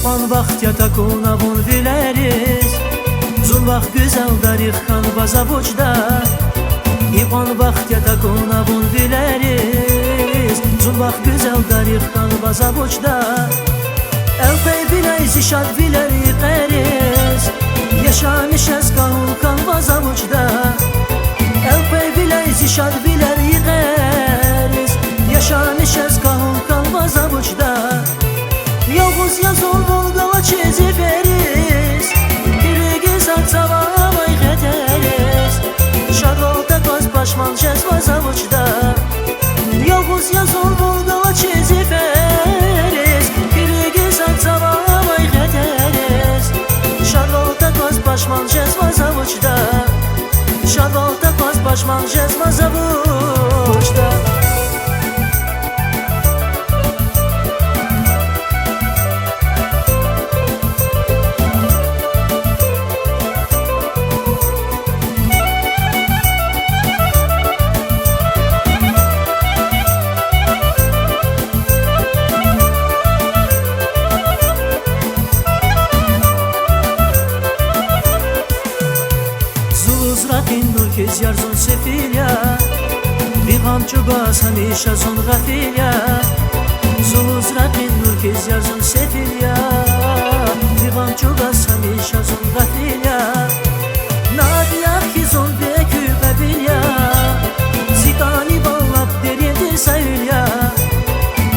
İpan vaxt yatakuna bun vileriz Zul vaxt güzel darixkan bazavuçda İpan vaxt yatakuna bun vileriz Zul vaxt güzel darixkan bazavuçda Elfey bileyiz işad viler yıqeriz Yaşanış ez kahulkan bazavuçda Elfey bileyiz işad viler yıqeriz Yaşanış ez kahulkan bazavuçda Yavuz yazol volgala çiziferiz Birigi sarçavamay xeteriz Şarvalda qaz başman cezva zavuçda Yavuz yazol volgala çiziferiz Birigi sarçavamay xeteriz Şarvalda qaz başman cezva zavuçda Şarvalda qaz başman cezva zavuçda Kez yarzon sefilya Biğam çubas hamisha zon gafilya Zuluz rakin nur kez yarzon sefilya Biğam çubas hamisha zon gafilya Nadia ki zon bekü bebilya Zikani ballap derindir sayılya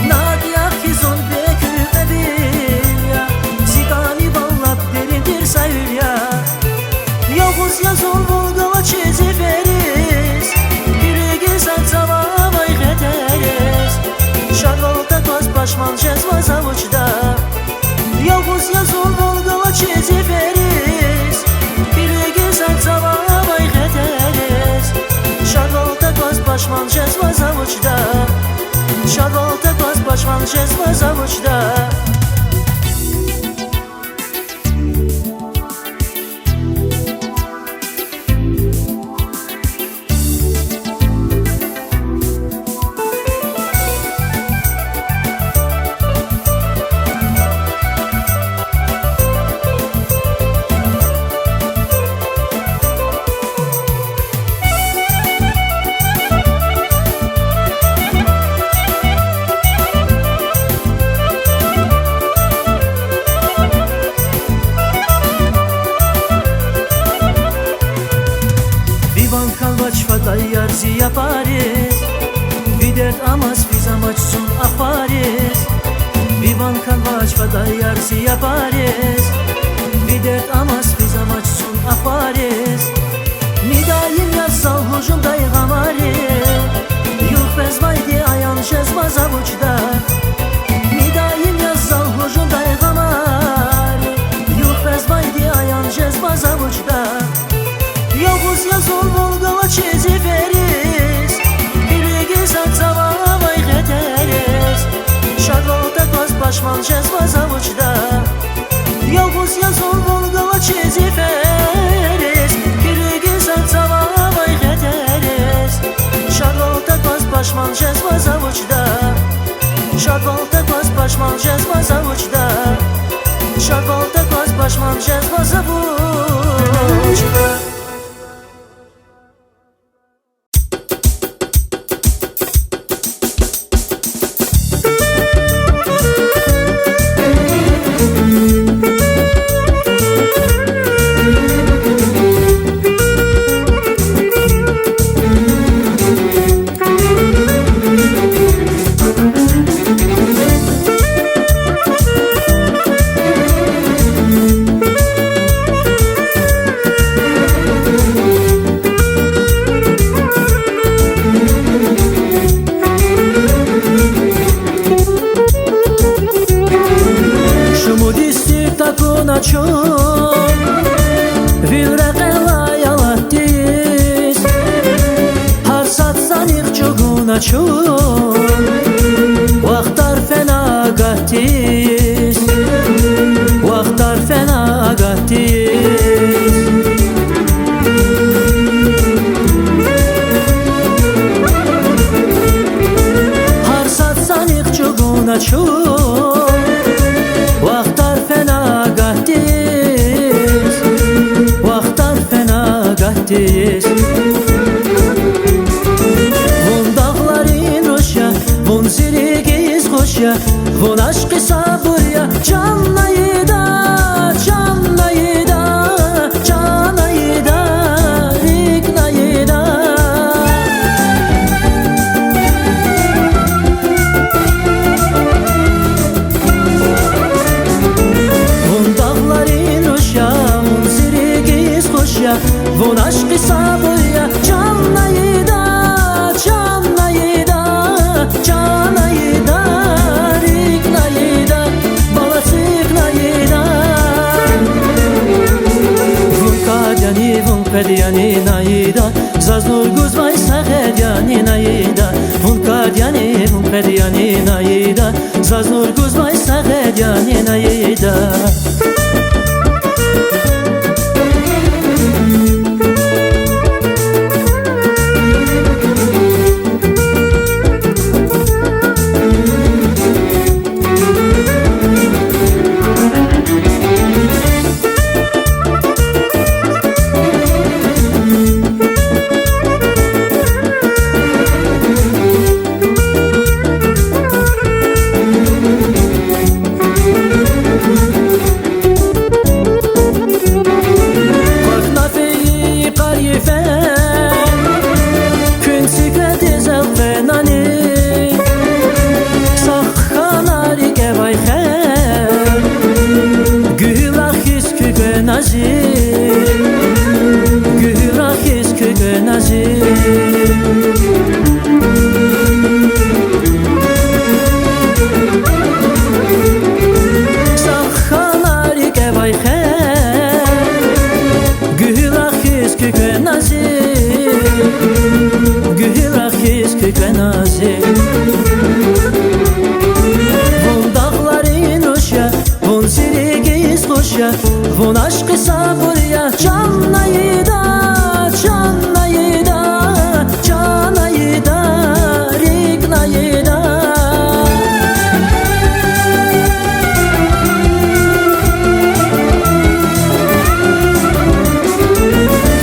Nadia ki zon bekü bebilya Zikani ballap derindir sayılya Yavuz yazol volgala çiziferiz Birigi sarçavamay xeteriz Şarvalda qaz başman cezva zavuçda Yavuz yazol volgala çiziferiz Birigi sarçavamay xeteriz Şarvalda qaz başman cezva zavuçda Şarvalda qaz başman cezva zavuçda Yarzi yapariz Vidert amas fizamaç sun afariz Vivan kalvaç fada yarzi yapariz Vidert amas fizamaç sun afariz Nidayim yazsal hujum daygamari Yuh bezmaydi ayan cezva zavuçda Nidayim yazsal hujum daygamari Yuh bezmaydi ayan cezva zavuçda Yavuz yazol volgala çiziferiz Birigi sarçavamay xeteriz Şarvalda qaz başman cezva zavuçda Yavuz yazol volgala çiziferiz Birigi sarçavamay xeteriz Şarvalda qaz başman cezva zavuçda Şarvalda qaz başman cezva zavuçda Şarvalda qaz başman cezva zavuçda Vaxtar fenagatis Vaxtar fenagatis Har satsan iqçuguna çun Vaxtar fenagatis patiz Vun dağların roşya Vun zirigiz hoşya Vun aşkı sabırya Canlayı da Canlayı da Canlayı da Rignayı da Vun dağların roşya Vun zirigiz hoşya Vun aşkı sabırya Canlayı da Canlayı da Canlayı da Rignayı da Balasıgnayı da Vun kadyani vun kadyani nayı da Zaznur guzmay sahedyani nayı da Vun kadyani vun kadyani nayı da Zaznur guzmay sahedyani nayı da Gührahiz köke nazir Sakhanari ke vay khair Gührahiz köke nazir Gührahiz köke nazir Vun dağların roşya Vun zirigiz hoşya Vun aşkı sabırya Canlayı da Canlayı da Canlayı da Rignayı da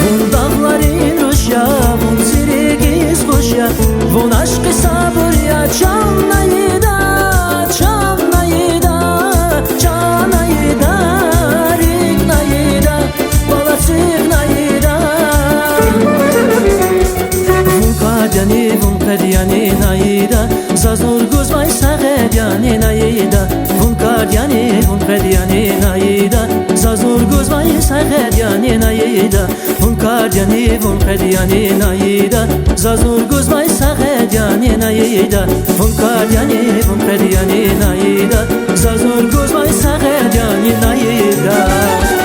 Vun dağların roşya Vun zirigiz hoşya Vun aşkı sabırya Canlayı da Canlayı da Canlayı da Rignayı da Balasıgnayı da Vun kadyani vun kadyani nayı da Zaznur guzmay sahedyani nayı da Vun kadyani vun kadyani nayı da Zaznur guzmay sahedyani nayı da Vun kadyani vun kadyani nayı da Zaznur guzmay sahedyani nayı da Vun kadyani vun kadyani nayı da Zaznur guzmay sahedyani nayı da